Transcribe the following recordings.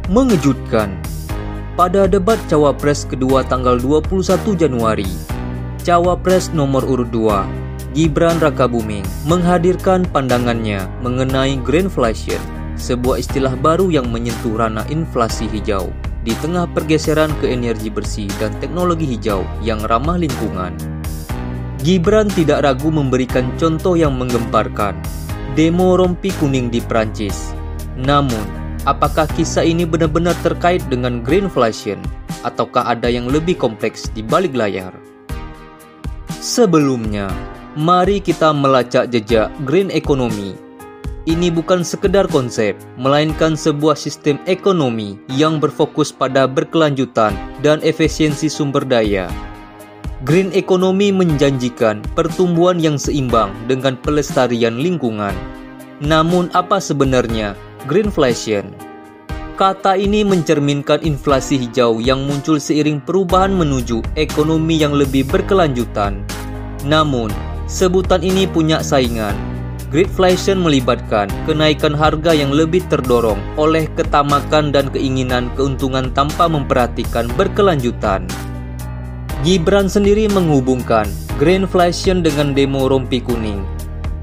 Mengejutkan. Pada debat Cawapres kedua tanggal 21 Januari, Cawapres nomor urut 2, Gibran Rakabuming, menghadirkan pandangannya mengenai greenflation, sebuah istilah baru yang menyentuh ranah inflasi hijau di tengah pergeseran ke energi bersih dan teknologi hijau yang ramah lingkungan. Gibran tidak ragu memberikan contoh yang menggemparkan, demo rompi kuning di Prancis. Namun, apakah kisah ini benar-benar terkait dengan greenflation ataukah ada yang lebih kompleks di balik layar? Sebelumnya, mari kita melacak jejak green economy. Ini bukan sekedar konsep, melainkan sebuah sistem ekonomi yang berfokus pada berkelanjutan dan efisiensi sumber daya. Green economy menjanjikan pertumbuhan yang seimbang dengan pelestarian lingkungan. Namun apa sebenarnya greenflation? Kata ini mencerminkan inflasi hijau yang muncul seiring perubahan menuju ekonomi yang lebih berkelanjutan. Namun, sebutan ini punya saingan. Greenflation melibatkan kenaikan harga yang lebih terdorong oleh ketamakan dan keinginan keuntungan tanpa memperhatikan berkelanjutan. Gibran sendiri menghubungkan greenflation dengan demo rompi kuning,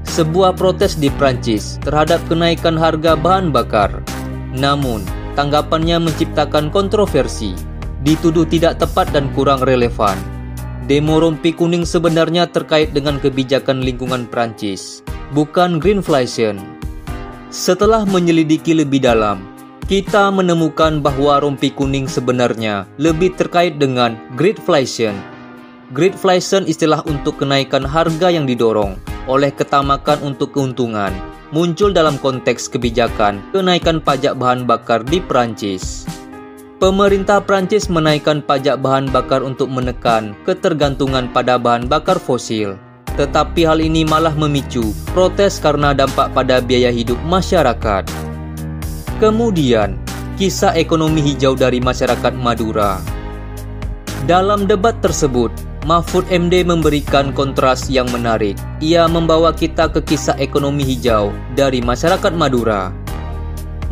sebuah protes di Prancis terhadap kenaikan harga bahan bakar. Namun, tanggapannya menciptakan kontroversi, dituduh tidak tepat dan kurang relevan. Demo rompi kuning sebenarnya terkait dengan kebijakan lingkungan Prancis, bukan greenflation. Setelah menyelidiki lebih dalam, kita menemukan bahwa rompi kuning sebenarnya lebih terkait dengan greedflation. Greedflation istilah untuk kenaikan harga yang didorong oleh ketamakan untuk keuntungan, muncul dalam konteks kebijakan kenaikan pajak bahan bakar di Prancis. Pemerintah Prancis menaikkan pajak bahan bakar untuk menekan ketergantungan pada bahan bakar fosil. Tetapi hal ini malah memicu protes karena dampak pada biaya hidup masyarakat. Kemudian, kisah ekonomi hijau dari masyarakat Madura. Dalam debat tersebut, Mahfud MD memberikan kontras yang menarik. Ia membawa kita ke kisah ekonomi hijau dari masyarakat Madura.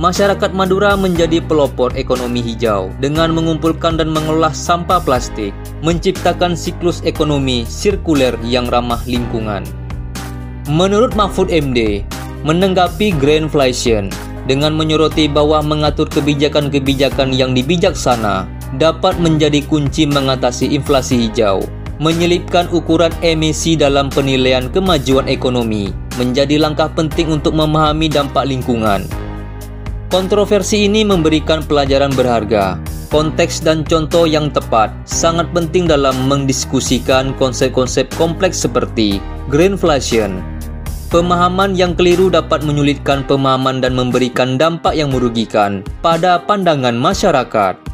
Masyarakat Madura menjadi pelopor ekonomi hijau dengan mengumpulkan dan mengolah sampah plastik, menciptakan siklus ekonomi sirkuler yang ramah lingkungan. Menurut Mahfud MD, menanggapi greenflation dengan menyoroti bahwa mengatur kebijakan-kebijakan yang bijaksana dapat menjadi kunci mengatasi inflasi hijau. Menyelipkan ukuran emisi dalam penilaian kemajuan ekonomi menjadi langkah penting untuk memahami dampak lingkungan. Kontroversi ini memberikan pelajaran berharga. Konteks dan contoh yang tepat sangat penting dalam mendiskusikan konsep-konsep kompleks seperti greenflation. Pemahaman yang keliru dapat menyulitkan pemahaman dan memberikan dampak yang merugikan pada pandangan masyarakat.